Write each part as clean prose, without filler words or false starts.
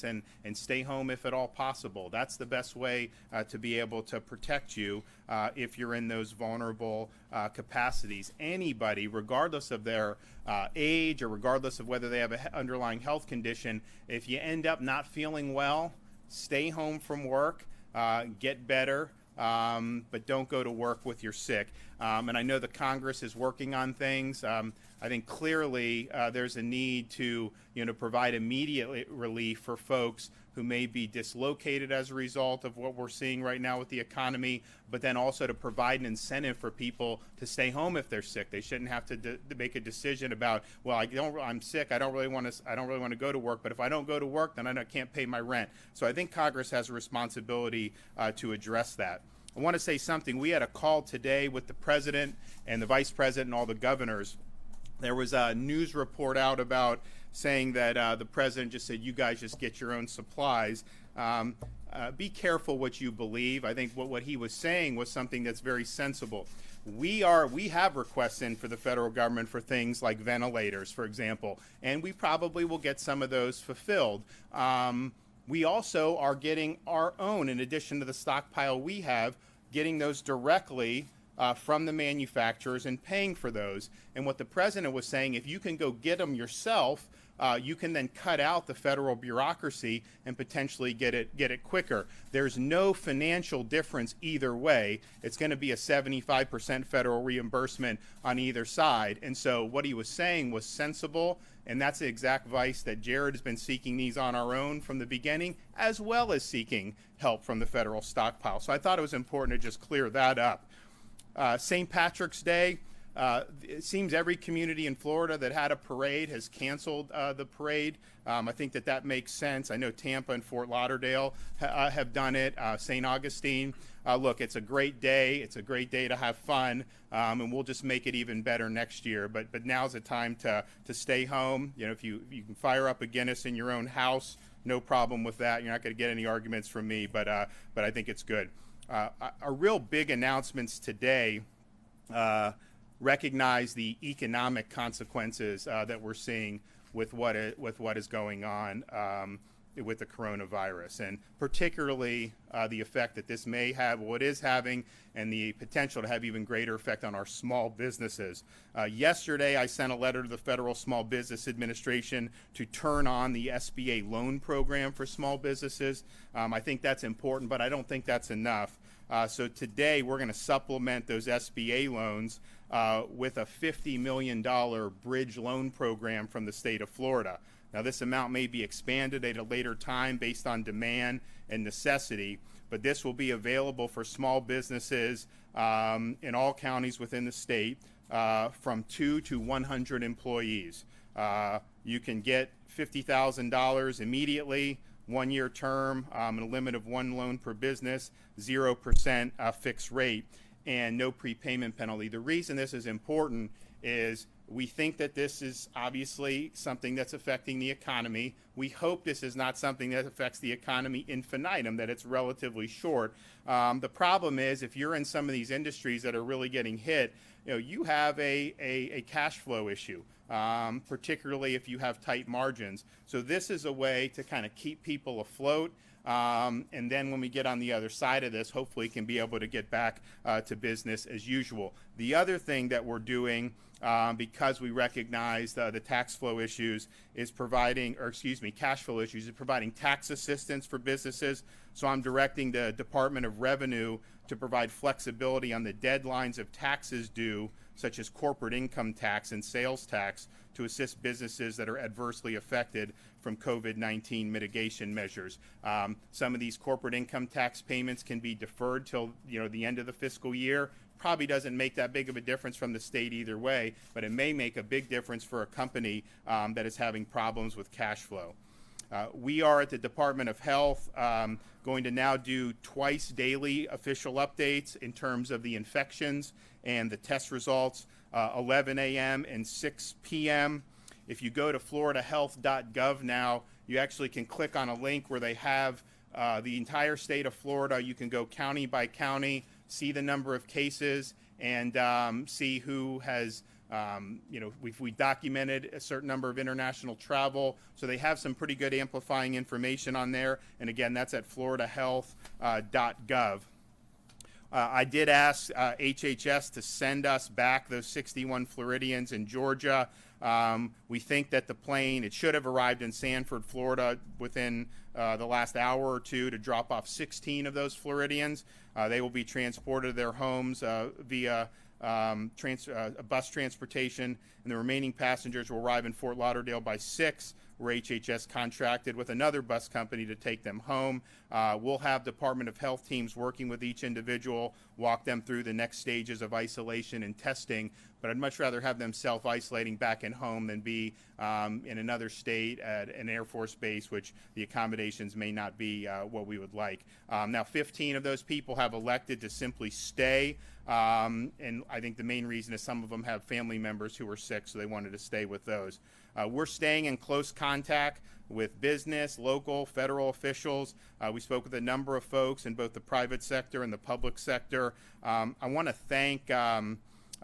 and stay home if at all possible. That's the best way to be able to protect you if you're in those vulnerable capacities. Anybody, regardless of their age or regardless of whether they have an underlying health condition, if you end up not feeling well, stay home from work, get better. But don't go to work with your sick. And I know the Congress is working on things. I think clearly there's a need to provide immediate relief for folks who may be dislocated as a result of what we're seeing right now with the economy, but then also to provide an incentive for people to stay home if they're sick. They shouldn't have to make a decision about, well, I'm sick, I don't really want to go to work, but if I don't go to work, then I can't pay my rent. So I think Congress has a responsibility to address that. I want to say something. We had a call today with the president and the vice president and all the governors. There was a news report out about saying that the president just said, you guys just get your own supplies. Be careful what you believe. I think what he was saying was something that's very sensible. We have requests in for the federal government for things like ventilators, for example, and we probably will get some of those fulfilled. We also are getting our own, in addition to the stockpile we have, getting those directly from the manufacturers and paying for those. And what the president was saying, if you can go get them yourself, you can then cut out the federal bureaucracy and potentially get it quicker. There's no financial difference either way. It's going to be a 75% federal reimbursement on either side. And so what he was saying was sensible, and that's the exact advice that Jared has been seeking these on our own from the beginning, as well as seeking help from the federal stockpile. So I thought it was important to just clear that up. St. Patrick's Day. It seems every community in Florida that had a parade has canceled the parade. I think that makes sense. I know Tampa and Fort Lauderdale have done it. St. Augustine. Look, it's a great day. It's a great day to have fun, and we'll just make it even better next year. But now's the time to stay home. If you can fire up a Guinness in your own house, no problem with that. You're not going to get any arguments from me, but I think it's good. Our real big announcements today recognize the economic consequences that we're seeing with what is going on with the coronavirus, and particularly the effect that this may have, what is having, and the potential to have even greater effect on our small businesses. Yesterday, I sent a letter to the Federal Small Business Administration to turn on the SBA loan program for small businesses. I think that's important, but I don't think that's enough. So today, we're going to supplement those SBA loans with a $50 million bridge loan program from the state of Florida. Now, this amount may be expanded at a later time based on demand and necessity, but this will be available for small businesses in all counties within the state from 2 to 100 employees. You can get $50,000 immediately, 1-year term, and a limit of 1 loan per business, 0% fixed rate, and no prepayment penalty. The reason this is important is we think that this is obviously something that's affecting the economy. We hope this is not something that affects the economy infinitum, that it's relatively short. The problem is if you're in some of these industries that are really getting hit, you have a cash flow issue, particularly if you have tight margins. So this is a way to kind of keep people afloat. And then when we get on the other side of this, hopefully can be able to get back to business as usual. The other thing that we're doing, because we recognize the tax flow issues, is cash flow issues, is providing tax assistance for businesses. So I'm directing the Department of Revenue to provide flexibility on the deadlines of taxes due, such as corporate income tax and sales tax, to assist businesses that are adversely affected from COVID-19 mitigation measures. Some of these corporate income tax payments can be deferred till the end of the fiscal year. Probably doesn't make that big of a difference from the state either way, but it may make a big difference for a company that is having problems with cash flow. We are at the Department of Health going to now do twice daily official updates in terms of the infections and the test results, 11 a.m. and 6 p.m. If you go to floridahealth.gov now, you actually can click on a link where they have the entire state of Florida. You can go county by county, see the number of cases, and see who has We documented a certain number of international travel, so they have some pretty good amplifying information on there. And again, that's at floridahealth.gov. I did ask HHS to send us back those 61 Floridians in Georgia. We think that the plane, it should have arrived in Sanford, Florida within the last hour or two to drop off 16 of those Floridians. They will be transported to their homes via bus transportation, and the remaining passengers will arrive in Fort Lauderdale by 6, where HHS contracted with another bus company to take them home. We'll have Department of Health teams working with each individual, walk them through the next stages of isolation and testing, but I'd much rather have them self-isolating back at home than be in another state at an Air Force base, which the accommodations may not be what we would like. Now, 15 of those people have elected to simply stay, and I think the main reason is some of them have family members who are sick, so they wanted to stay with those. We're staying in close contact with business, local, federal officials. We spoke with a number of folks in both the private sector and the public sector. I want to thank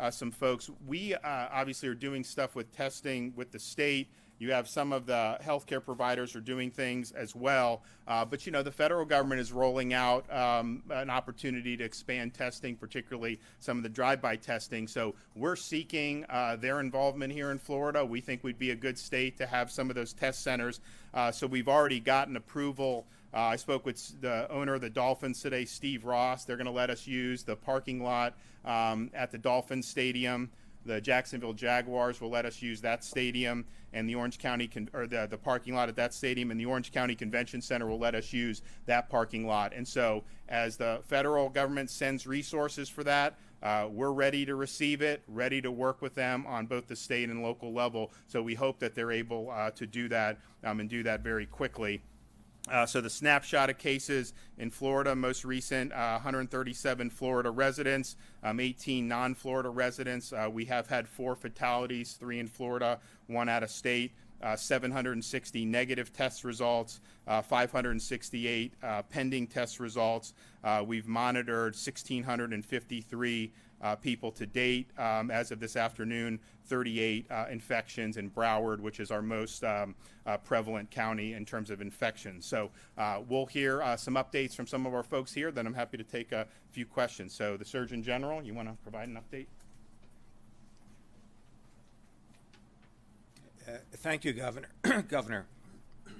some folks. We obviously are doing stuff with testing with the state. You have some of the healthcare providers are doing things as well. But the federal government is rolling out an opportunity to expand testing, particularly some of the drive-by testing. So we're seeking their involvement here in Florida. We think we'd be a good state to have some of those test centers. So we've already gotten approval. I spoke with the owner of the Dolphins today, Steve Ross. They're going to let us use the parking lot at the Dolphins Stadium. The Jacksonville Jaguars will let us use that stadium, and the Orange County the parking lot at that stadium, and the Orange County Convention Center will let us use that parking lot. And so, as the federal government sends resources for that, we're ready to receive it, ready to work with them on both the state and local level. So we hope that they're able to do that and do that very quickly. So the snapshot of cases in Florida, most recent, 137 Florida residents, 18 non-Florida residents. We have had 4 fatalities, 3 in Florida, 1 out of state, 760 negative test results, 568 pending test results. We've monitored 1,653 people to date. As of this afternoon, 38 infections in Broward, which is our most prevalent county in terms of infections. So we'll hear some updates from some of our folks here, then I'm happy to take a few questions. So the Surgeon General, you want to provide an update? Thank you, Governor. Governor, I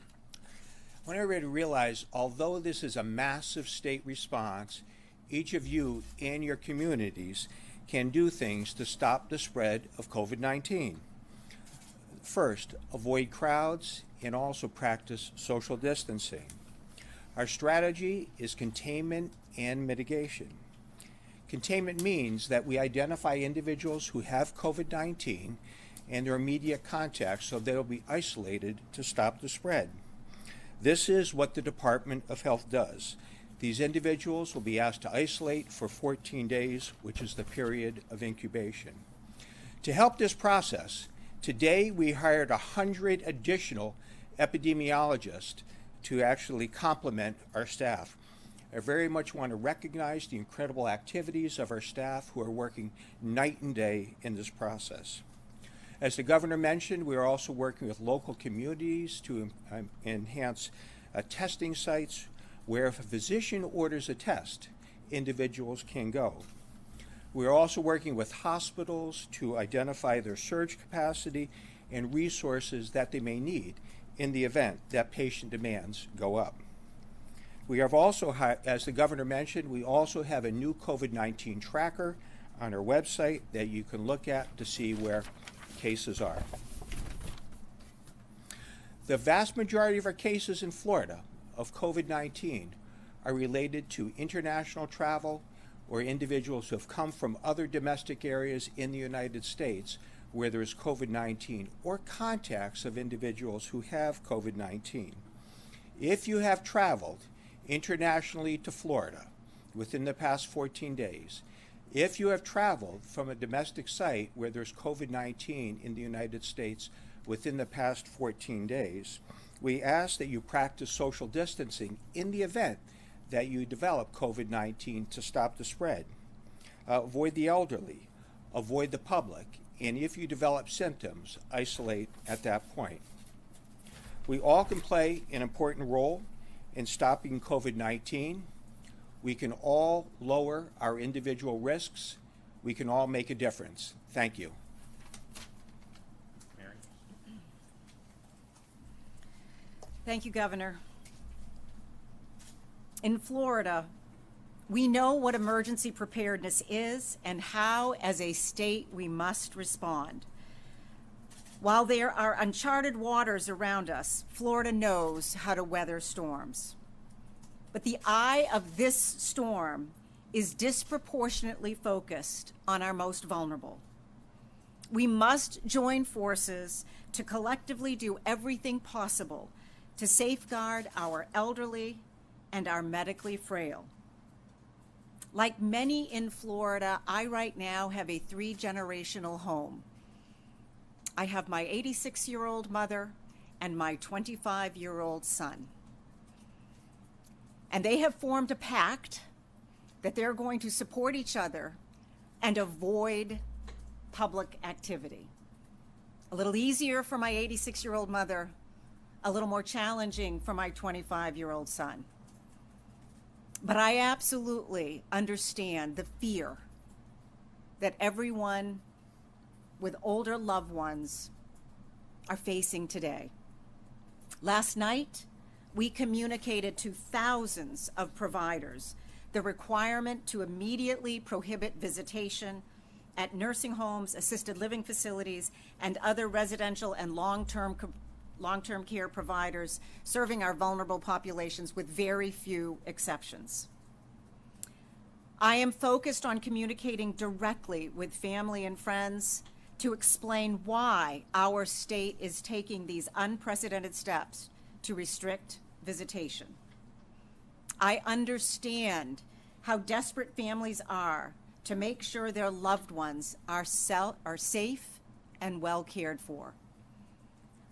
want everybody to realize, although this is a massive state response, each of you and your communities can do things to stop the spread of COVID-19. First, avoid crowds and also practice social distancing. Our strategy is containment and mitigation. Containment means that we identify individuals who have COVID-19 and their immediate contacts so they'll be isolated to stop the spread. This is what the Department of Health does. These individuals will be asked to isolate for 14 days, which is the period of incubation. To help this process, today we hired 100 additional epidemiologists to actually complement our staff. I very much want to recognize the incredible activities of our staff who are working night and day in this process. As the Governor mentioned, we are also working with local communities to enhance testing sites where if a physician orders a test, individuals can go. We are also working with hospitals to identify their surge capacity and resources that they may need in the event that patient demands go up. We have also, as the Governor mentioned, we also have a new COVID-19 tracker on our website that you can look at to see where cases are. The vast majority of our cases in Florida of COVID-19 are related to international travel or individuals who have come from other domestic areas in the United States where there is COVID-19 or contacts of individuals who have COVID-19. If you have traveled internationally to Florida within the past 14 days, if you have traveled from a domestic site where there's COVID-19 in the United States within the past 14 days, we ask that you practice social distancing in the event that you develop COVID-19 to stop the spread. Avoid the elderly, avoid the public, and if you develop symptoms, isolate at that point. We all can play an important role in stopping COVID-19. We can all lower our individual risks. We can all make a difference. Thank you. Mary? Thank you, Governor. In Florida, we know what emergency preparedness is and how, as a state, we must respond. While there are uncharted waters around us, Florida knows how to weather storms. But the eye of this storm is disproportionately focused on our most vulnerable. We must join forces to collectively do everything possible to safeguard our elderly and our medically frail. Like many in Florida, I right now have a 3-generational home. I have my 86-year-old mother and my 25-year-old son. And they have formed a pact that they're going to support each other and avoid public activity. A little easier for my 86-year-old mother, a little more challenging for my 25-year-old son. But I absolutely understand the fear that everyone with older loved ones are facing today. Last night, we communicated to thousands of providers the requirement to immediately prohibit visitation at nursing homes, assisted living facilities, and other residential and long-term care providers serving our vulnerable populations, with very few exceptions. I am focused on communicating directly with family and friends to explain why our state is taking these unprecedented steps to restrict visitation. I understand how desperate families are to make sure their loved ones are safe and well cared for.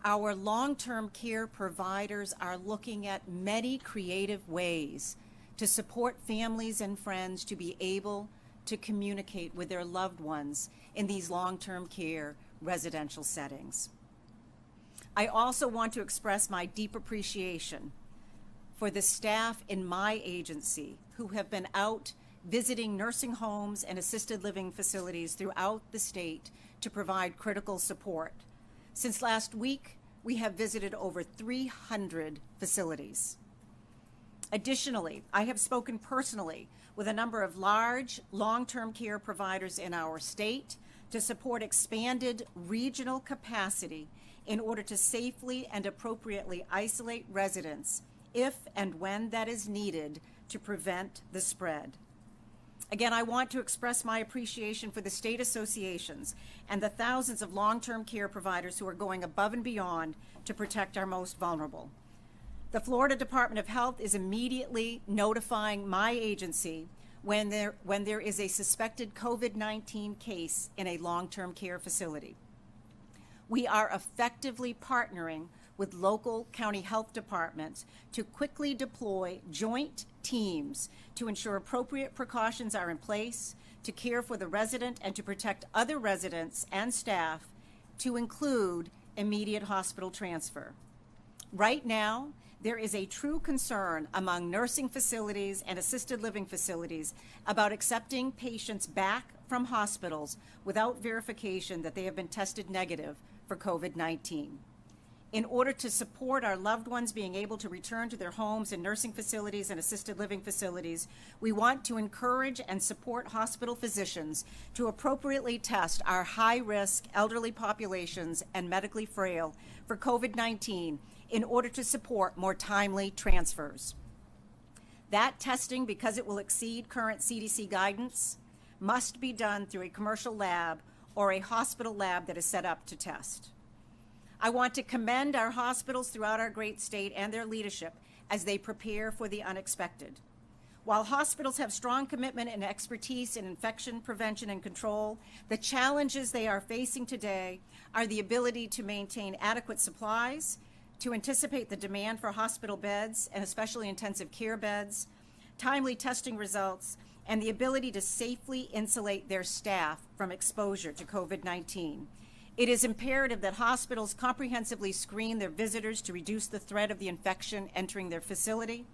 Our long-term care providers are looking at many creative ways to support families and friends to be able to communicate with their loved ones in these long-term care residential settings. I also want to express my deep appreciation for the staff in my agency who have been out visiting nursing homes and assisted living facilities throughout the state to provide critical support. Since last week, we have visited over 300 facilities. Additionally, I have spoken personally with a number of large long-term care providers in our state to support expanded regional capacity in order to safely and appropriately isolate residents if and when that is needed to prevent the spread. Again, I want to express my appreciation for the state associations and the thousands of long-term care providers who are going above and beyond to protect our most vulnerable. The Florida Department of Health is immediately notifying my agency when there is a suspected COVID-19 case in a long-term care facility. We are effectively partnering with local county health departments to quickly deploy joint teams to ensure appropriate precautions are in place to care for the resident and to protect other residents and staff, to include immediate hospital transfer. Right now, there is a true concern among nursing facilities and assisted living facilities about accepting patients back from hospitals without verification that they have been tested negative for COVID-19. In order to support our loved ones being able to return to their homes and nursing facilities and assisted living facilities, we want to encourage and support hospital physicians to appropriately test our high-risk elderly populations and medically frail for COVID-19 in order to support more timely transfers. That testing, because it will exceed current CDC guidance, must be done through a commercial lab or a hospital lab that is set up to test. I want to commend our hospitals throughout our great state and their leadership as they prepare for the unexpected. While hospitals have strong commitment and expertise in infection prevention and control, the challenges they are facing today are the ability to maintain adequate supplies, to anticipate the demand for hospital beds and especially intensive care beds, timely testing results, and the ability to safely insulate their staff from exposure to COVID-19. It is imperative that hospitals comprehensively screen their visitors to reduce the threat of the infection entering their facility.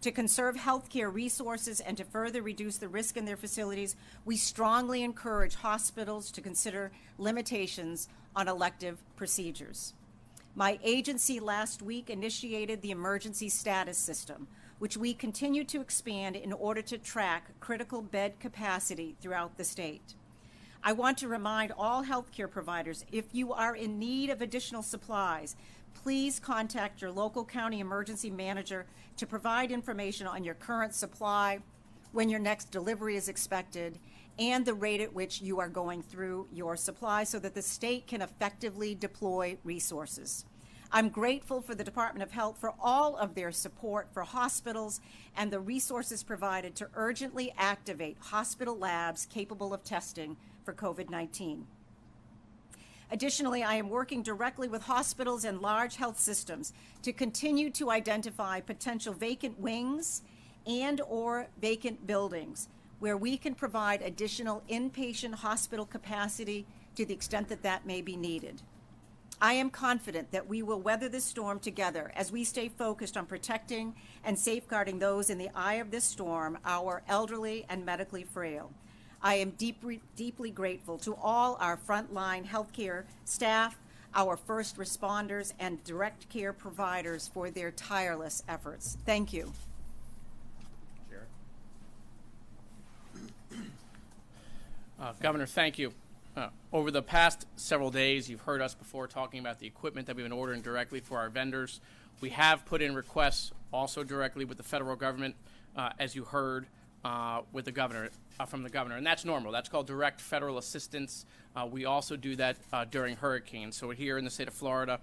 To conserve healthcare resources and to further reduce the risk in their facilities, we strongly encourage hospitals to consider limitations on elective procedures. My agency last week initiated the emergency status system, which we continue to expand in order to track critical bed capacity throughout the state. I want to remind all healthcare providers, if you are in need of additional supplies, please contact your local county emergency manager to provide information on your current supply, when your next delivery is expected, and the rate at which you are going through your supply so that the state can effectively deploy resources. I'm grateful for the Department of Health for all of their support for hospitals and the resources provided to urgently activate hospital labs capable of testing for COVID-19. Additionally, I am working directly with hospitals and large health systems to continue to identify potential vacant wings and/or vacant buildings where we can provide additional inpatient hospital capacity to the extent that that may be needed. I am confident that we will weather this storm together as we stay focused on protecting and safeguarding those in the eye of this storm, our elderly and medically frail. I am deeply grateful to all our frontline healthcare staff, our first responders, and direct care providers for their tireless efforts. Thank you. Governor, thank you. Over the past several days, you've heard us before talking about the equipment that we've been ordering directly for our vendors. We have put in requests also directly with the federal government, as you heard with the governor, from the governor, and that's normal. That's called direct federal assistance. We also do that during hurricanes. So here in the state of Florida,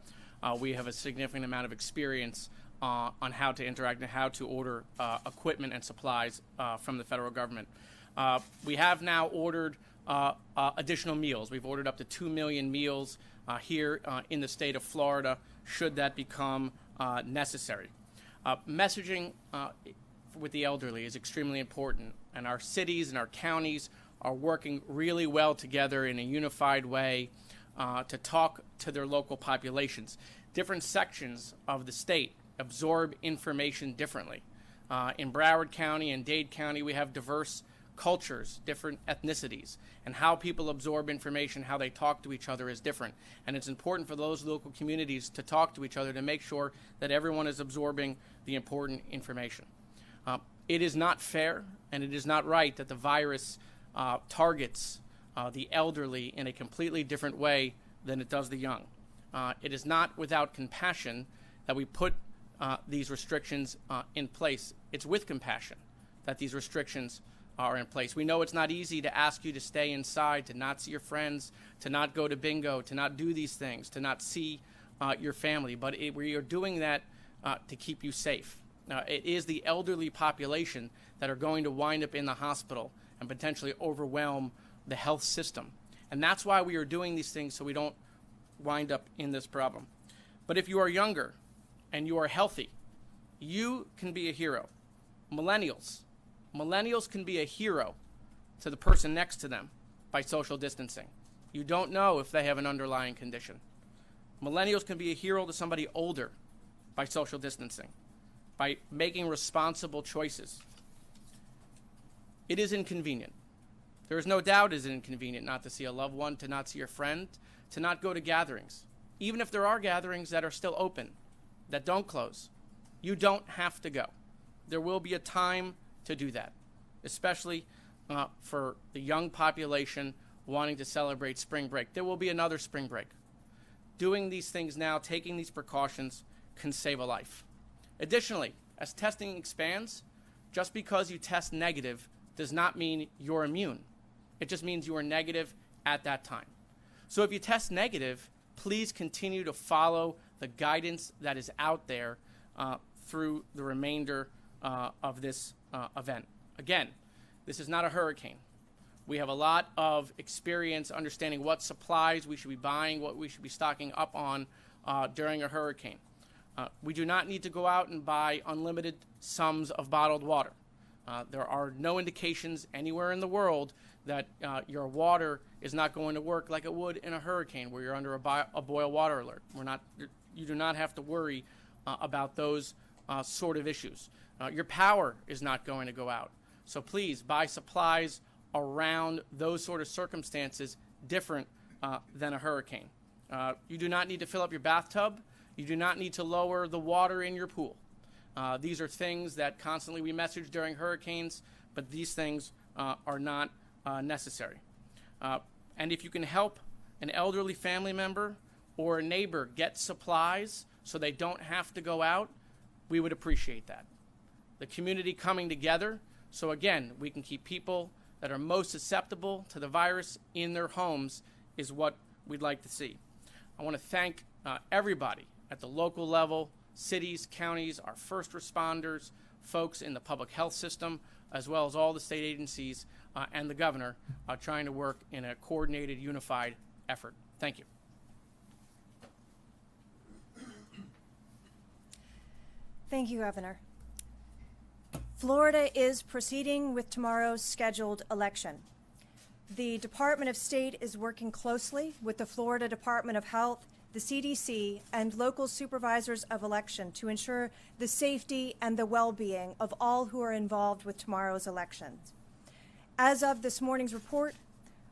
we have a significant amount of experience on how to interact and how to order equipment and supplies from the federal government. We have now ordered additional meals. We've ordered up to 2 million meals here in the state of Florida, should that become necessary. Messaging with the elderly is extremely important, and our cities and our counties are working really well together in a unified way to talk to their local populations. Different sections of the state absorb information differently. In Broward County and Dade County, we have diverse cultures, different ethnicities, and how people absorb information, how they talk to each other is different. And it's important for those local communities to talk to each other to make sure that everyone is absorbing the important information. It is not fair and it is not right that the virus targets the elderly in a completely different way than it does the young. It is not without compassion that we put these restrictions in place. It's with compassion that these restrictions are in place. We know it's not easy to ask you to stay inside, to not see your friends, to not go to bingo, to not do these things, to not see your family, but we are doing that to keep you safe. It is the elderly population that are going to wind up in the hospital and potentially overwhelm the health system. And that's why we are doing these things, so we don't wind up in this problem. But if you are younger and you are healthy, you can be a hero. Millennials can be a hero to the person next to them by social distancing. You don't know if they have an underlying condition. Millennials can be a hero to somebody older by social distancing, by making responsible choices. It is inconvenient. There is no doubt it is inconvenient not to see a loved one, to not see your friend, to not go to gatherings. Even if there are gatherings that are still open, that don't close, you don't have to go. There will be a time to do that, especially for the young population wanting to celebrate spring break. There will be another spring break. Doing these things now, taking these precautions, can save a life. Additionally, as testing expands, just because you test negative does not mean you're immune. It just means you are negative at that time. So if you test negative, please continue to follow the guidance that is out there through the remainder of this event. Again, this is not a hurricane. We have a lot of experience understanding what supplies we should be buying, what we should be stocking up on during a hurricane. We do not need to go out and buy unlimited sums of bottled water. There are no indications anywhere in the world that your water is not going to work like it would in a hurricane where you're under a boil water alert. You do not have to worry about those sort of issues. Your power is not going to go out. So please buy supplies around those sort of circumstances different than a hurricane. You do not need to fill up your bathtub. You do not need to lower the water in your pool. These are things that constantly we message during hurricanes, but these things are not necessary. And if you can help an elderly family member or a neighbor get supplies so they don't have to go out, we would appreciate that. The community coming together, so again, we can keep people that are most susceptible to the virus in their homes is what we'd like to see. I want to thank everybody at the local level, cities, counties, our first responders, folks in the public health system, as well as all the state agencies and the governor trying to work in a coordinated, unified effort. Thank you. Thank you, Governor. Florida is proceeding with tomorrow's scheduled election. The Department of State is working closely with the Florida Department of Health, the CDC, and local supervisors of election to ensure the safety and the well-being of all who are involved with tomorrow's elections. As of this morning's report,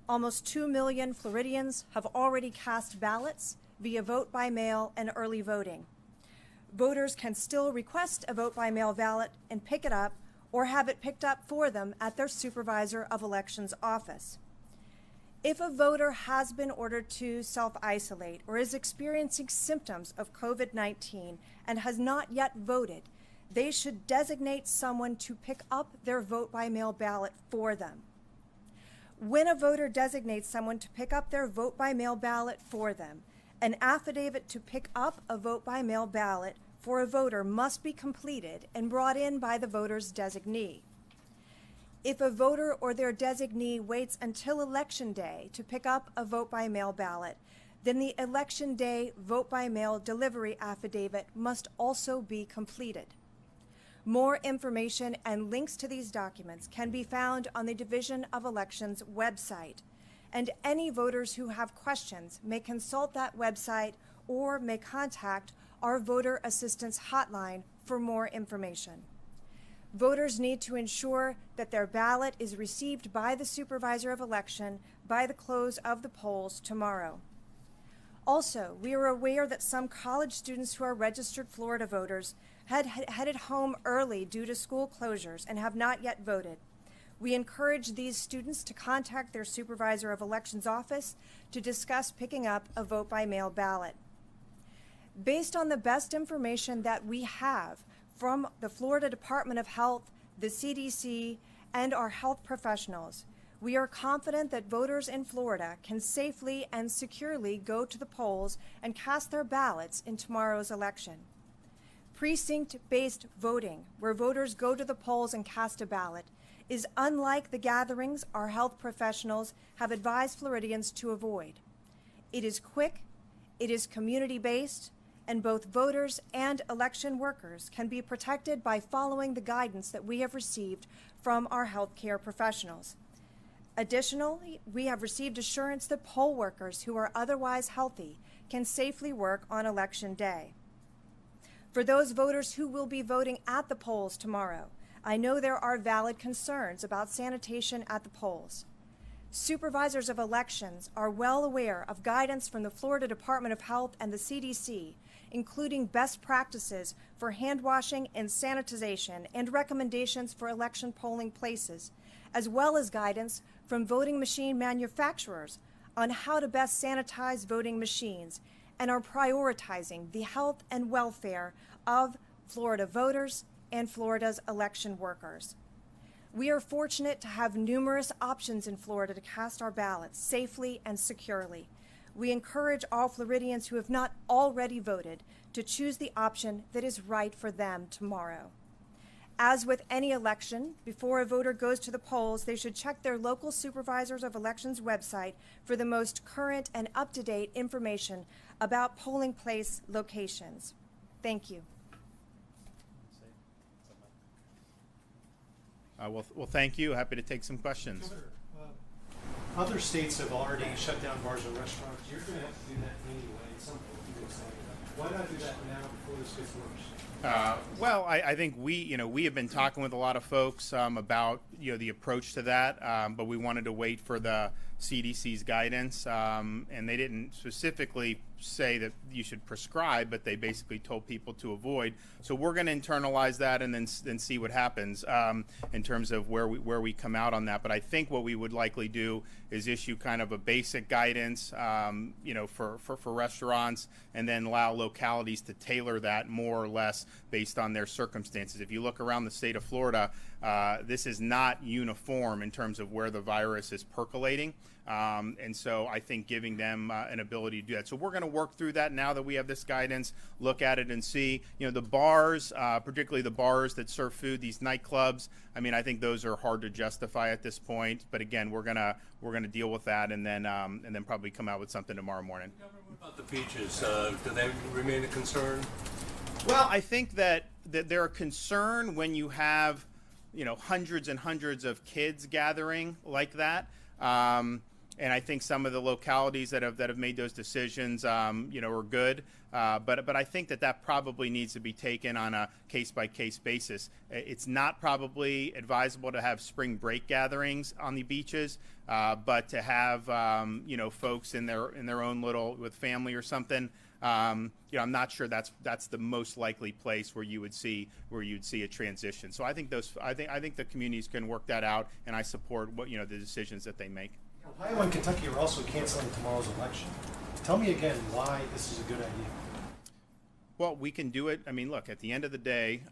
almost 2 million Floridians have already cast ballots via vote by mail and early voting. Voters can still request a vote by mail ballot and pick it up or have it picked up for them at their supervisor of elections office. If a voter has been ordered to self-isolate or is experiencing symptoms of COVID-19 and has not yet voted, they should designate someone to pick up their vote by mail ballot for them. When a voter designates someone to pick up their vote by mail ballot for them, an affidavit to pick up a vote by mail ballot for a voter must be completed and brought in by the voter's designee. If a voter or their designee waits until Election Day to pick up a vote by mail ballot, then the Election Day vote by mail delivery affidavit must also be completed. More information and links to these documents can be found on the Division of Elections website, and any voters who have questions may consult that website or may contact our voter assistance hotline for more information. Voters need to ensure that their ballot is received by the supervisor of election by the close of the polls tomorrow. Also, we are aware that some college students who are registered Florida voters had headed home early due to school closures and have not yet voted. We encourage these students to contact their supervisor of elections office to discuss picking up a vote by mail ballot. Based on the best information that we have from the Florida Department of Health, the CDC, and our health professionals, we are confident that voters in Florida can safely and securely go to the polls and cast their ballots in tomorrow's election. Precinct-based voting, where voters go to the polls and cast a ballot, is unlike the gatherings our health professionals have advised Floridians to avoid. It is quick, it is community-based, and both voters and election workers can be protected by following the guidance that we have received from our healthcare professionals. Additionally, we have received assurance that poll workers who are otherwise healthy can safely work on Election Day. For those voters who will be voting at the polls tomorrow, I know there are valid concerns about sanitation at the polls. Supervisors of elections are well aware of guidance from the Florida Department of Health and the CDC, including best practices for hand washing and sanitization and recommendations for election polling places, as well as guidance from voting machine manufacturers on how to best sanitize voting machines, and are prioritizing the health and welfare of Florida voters and Florida's election workers. We are fortunate to have numerous options in Florida to cast our ballots safely and securely. We encourage all Floridians who have not already voted to choose the option that is right for them tomorrow. As with any election, before a voter goes to the polls, they should check their local supervisors of elections website for the most current and up-to-date information about polling place locations. Thank you. Well, thank you. Happy to take some questions. Governor, other states have already shut down bars and restaurants. You're going to have to do that anyway at some point. You're going to say, why not do that now before this gets worse? Well, I think we have been talking with a lot of folks about the approach to that, but we wanted to wait for the CDC's guidance, and they didn't specifically say that you should prescribe, but they basically told people to avoid. So we're going to internalize that and then see what happens in terms of where we come out on that. But I think what we would likely do is issue kind of a basic guidance, for restaurants, and then allow localities to tailor that more or less based on their circumstances. If you look around the state of Florida, this is not uniform in terms of where the virus is percolating. And so I think giving them an ability to do that. So we're going to work through that now that we have this guidance, look at it and see, the bars, particularly the bars that serve food, these nightclubs. I mean, I think those are hard to justify at this point. But again, we're gonna deal with that and then probably come out with something tomorrow morning. What about the beaches? Do they remain a concern? Well, I think that they're a concern when you have, hundreds and hundreds of kids gathering like that. And I think some of the localities that have made those decisions, are good. But I think that probably needs to be taken on a case-by-case basis. It's not probably advisable to have spring break gatherings on the beaches, but to have folks in their own little with family or something. I'm not sure that's the most likely place where you'd see a transition. So I think I think the communities can work that out, and I support the decisions that they make. Ohio and Kentucky are also canceling tomorrow's election. Tell me again why this is a good idea. Well, we can do it. I mean, look, at the end of the day,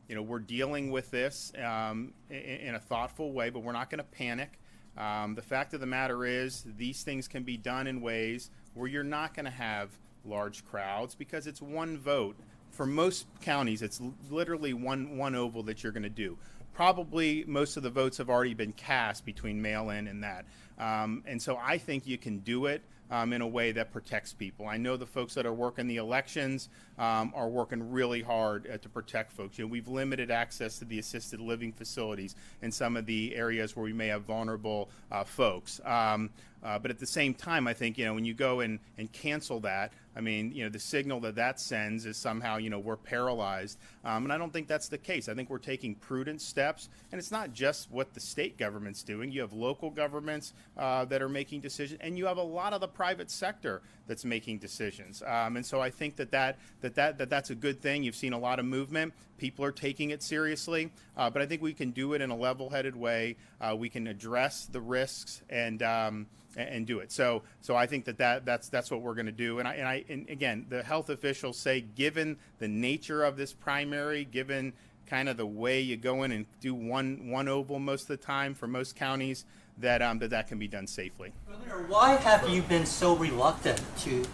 we're dealing with this in a thoughtful way, but we're not going to panic. The fact of the matter is these things can be done in ways where you're not going to have large crowds because it's one vote. For most counties, it's literally one oval that you're going to do. Probably most of the votes have already been cast between mail-in and that. And so I think you can do it in a way that protects people. I know the folks that are working the elections are working really hard to protect folks. We've limited access to the assisted living facilities in some of the areas where we may have vulnerable folks. But at the same time, I think, when you go and cancel that, I mean, the signal that sends is somehow, we're paralyzed. And I don't think that's the case. I think we're taking prudent steps. And it's not just what the state government's doing. You have local governments that are making decisions. And you have a lot of the private sector that's making decisions. And so I think that's a good thing. You've seen a lot of movement. People are taking it seriously. But I think we can do it in a level-headed way. We can address the risks and do it. So I think that's what we're going to do. And again, the health officials say, given the nature of this primary, given kind of the way you go in and do one oval most of the time for most counties, that can be done safely. Governor, why have you been so reluctant to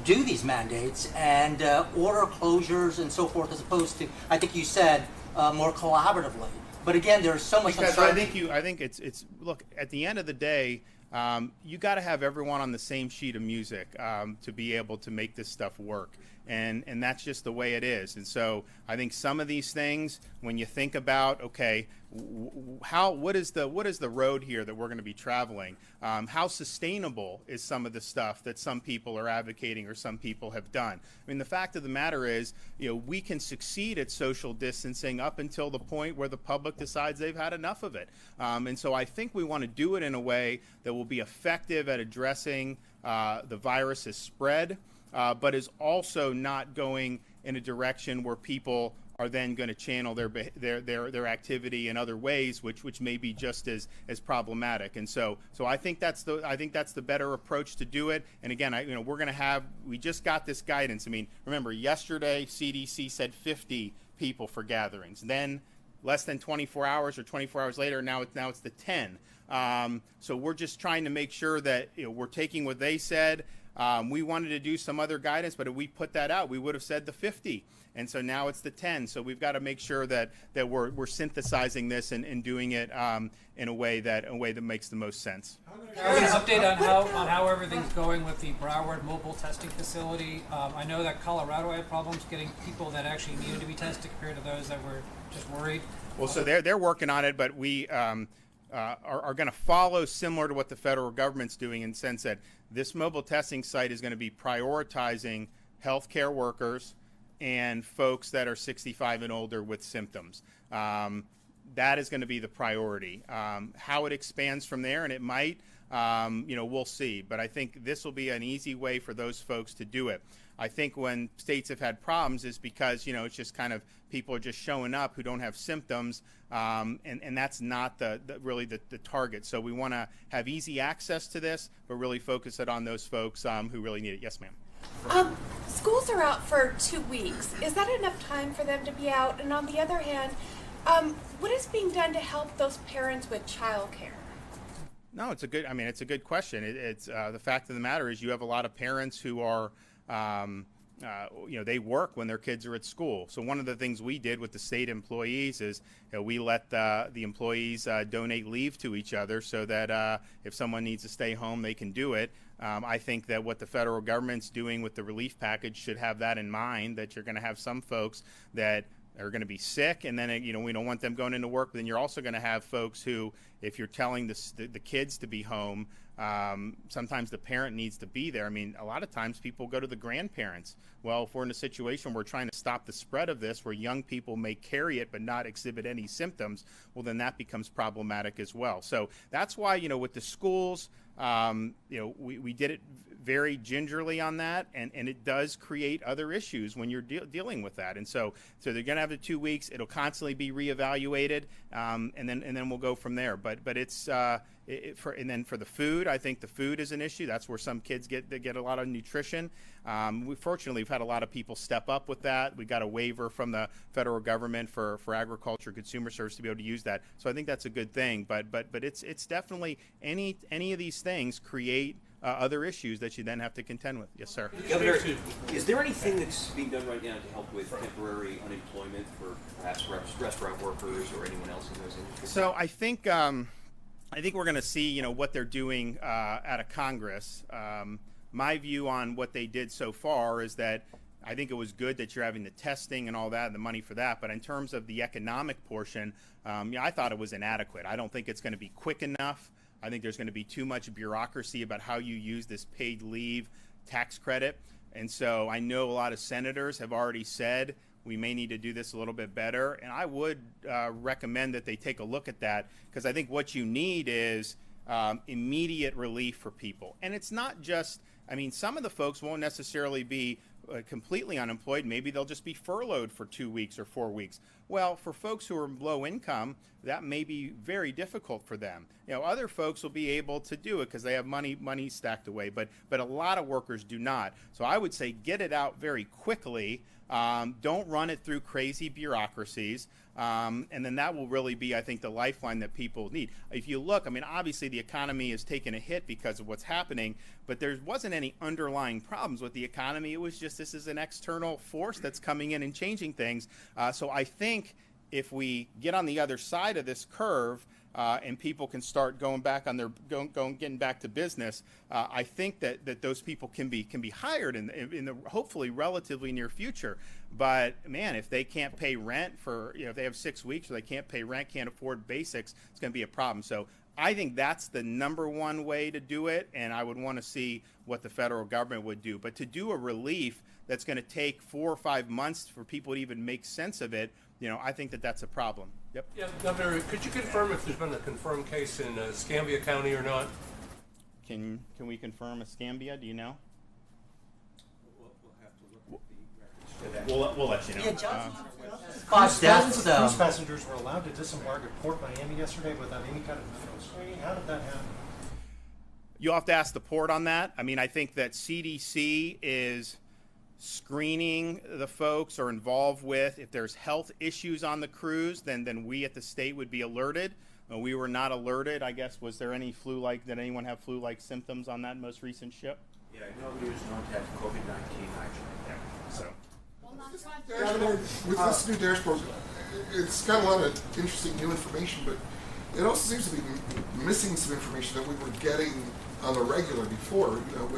do these mandates and order closures and so forth, as opposed to, I think you said, more collaboratively? But again, there's so much because uncertainty. I think it's look, at the end of the day, you got to have everyone on the same sheet of music to be able to make this stuff work. And that's just the way it is. And so I think some of these things, when you think about, okay, what is the road here that we're going to be traveling? How sustainable is some of the stuff that some people are advocating or some people have done? I mean, the fact of the matter is, we can succeed at social distancing up until the point where the public decides they've had enough of it. And so I think we want to do it in a way that will be effective at addressing the virus's spread, but is also not going in a direction where people are then going to channel their activity in other ways, which may be just as problematic. And so I think that's the better approach to do it. And again, we just got this guidance. I mean, remember, yesterday CDC said 50 people for gatherings. Then less than 24 hours or 24 hours later, now it's the 10. So we're just trying to make sure that we're taking what they said. We wanted to do some other guidance, but if we put that out, we would have said the 50. And so now it's the 10. So we've got to make sure that we're synthesizing this and doing it in a way that makes the most sense. An update on how everything's going with the Broward mobile testing facility. I know that Colorado had problems getting people that actually needed to be tested compared to those that were just worried. Well, so they're working on it, but we are going to follow similar to what the federal government's doing in the sense that this mobile testing site is going to be prioritizing healthcare workers and folks that are 65 and older with symptoms. That is going to be the priority. How it expands from there, and it might, we'll see. But I think this will be an easy way for those folks to do it. I think when states have had problems is because, it's just kind of people are just showing up who don't have symptoms, and that's not really the target. So we want to have easy access to this, but really focus it on those folks who really need it. Yes, ma'am. Schools are out for 2 weeks. Is that enough time for them to be out? And on the other hand, what is being done to help those parents with childcare? No, it's a good question. It's the fact of the matter is you have a lot of parents who are, they work when their kids are at school. So one of the things we did with the state employees is we let the employees donate leave to each other so that if someone needs to stay home, they can do it. I think that what the federal government's doing with the relief package should have that in mind, that you're going to have some folks that are going to be sick, and then we don't want them going into work. But then you're also going to have folks who, if you're telling the kids to be home, sometimes the parent needs to be there. I mean, a lot of times people go to the grandparents. Well, if we're in a situation where we're trying to stop the spread of this, where young people may carry it but not exhibit any symptoms, well, then that becomes problematic as well. So that's why, with the schools, we did it very gingerly on that, and it does create other issues when you're dealing with that. And so they're going to have the 2 weeks. It'll constantly be reevaluated, and then we'll go from there. But it's and then for the food, I think the food is an issue. That's where some kids get a lot of nutrition. Fortunately, we've had a lot of people step up with that. We got a waiver from the federal government for agriculture consumer service to be able to use that. So I think that's a good thing. But it's definitely any of these things create other issues that you then have to contend with. Yes, sir. Governor, is there anything that's being done right now to help with temporary unemployment for perhaps restaurant workers or anyone else in those industries? So I think we're going to see what they're doing out of Congress. My view on what they did so far is that I think it was good that you're having the testing and all that and the money for that. But in terms of the economic portion, I thought it was inadequate. I don't think it's going to be quick enough. I think there's going to be too much bureaucracy about how you use this paid leave tax credit. And so I know a lot of senators have already said we may need to do this a little bit better. And I would recommend that they take a look at that, because I think what you need is immediate relief for people. And it's not just, some of the folks won't necessarily be completely unemployed. Maybe they'll just be furloughed for 2 weeks or 4 weeks. Well, for folks who are low income, that may be very difficult for them. Other folks will be able to do it because they have money stacked away, but a lot of workers do not. So I would say get it out very quickly. Don't run it through crazy bureaucracies. And then that will really be, I think, the lifeline that people need. If you look, obviously the economy has taken a hit because of what's happening, but there wasn't any underlying problems with the economy. It was just this is an external force that's coming in and changing things. So I think if we get on the other side of this curve, and people can start going back on getting back to business, I think that those people can be hired in the hopefully relatively near future. But man, if they can't pay rent for if they have 6 weeks or they can't pay rent, can't afford basics, it's going to be a problem. So I think that's the number one way to do it, and I would want to see what the federal government would do. But to do a relief that's going to take 4 or 5 months for people to even make sense of it, I think that's a problem. Yep. Yeah, Governor, could you confirm if there's been a confirmed case in Escambia County or not? Can we confirm Escambia? Do you know? We'll have to look at the records. We'll let you know. Yeah, Johnson. Thousands of cruise passengers were allowed to disembark at Port Miami yesterday without any kind of medical screening. How did that happen? You'll have to ask the port on that. I think that CDC is screening the folks or involved with. If there's health issues on the cruise, then we at the state would be alerted. We were not alerted. I guess, was there any did anyone have flu-like symptoms on that most recent ship? Yeah, nobody was known to have COVID-19 actually. Yeah. So. Governor, with this new dashboard, it's got a lot of interesting new information, but it also seems to be missing some information that we were getting on the regular before, you know,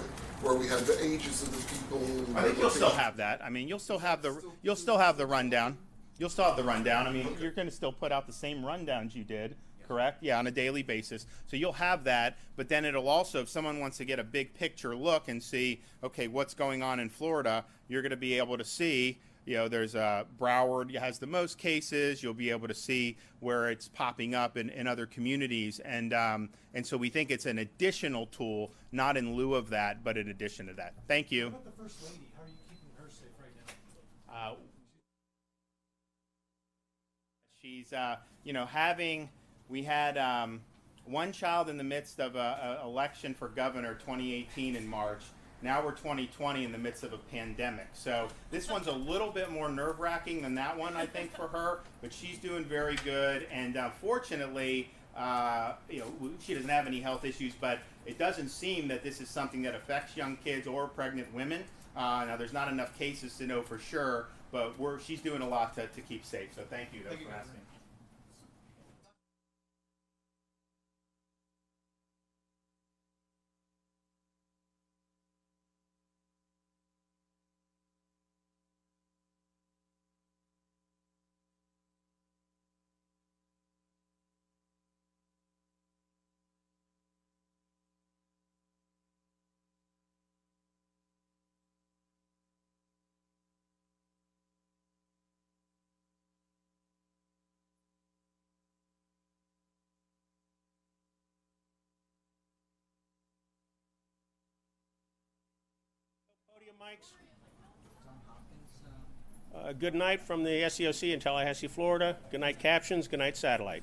where we had the ages of the people. I think you'll still have that. I mean, you'll still have the rundown. You'll still have the rundown. I mean, you're going to still put out the same rundowns you did, correct? Yeah, on a daily basis. So you'll have that, but then it'll also, if someone wants to get a big picture look and see, okay, what's going on in Florida, you're going to be able to see, you know, there's Broward has the most cases. You'll be able to see where it's popping up in other communities, and so we think it's an additional tool, not in lieu of that, but in addition to that. Thank you. What about the First Lady? How are you keeping her safe right now? She's, you know, we had one child in the midst of an election for governor 2018 in March. Now we're 2020 in the midst of a pandemic. So this one's a little bit more nerve-wracking than that one, I think, for her. But she's doing very good. And fortunately, you know, she doesn't have any health issues, but it doesn't seem that this is something that affects young kids or pregnant women. Now, there's not enough cases to know for sure, but she's doing a lot to keep safe. So thank you for asking. Podium mics. Good night from the SEOC in Tallahassee, Florida. Good night captions. Good night satellite.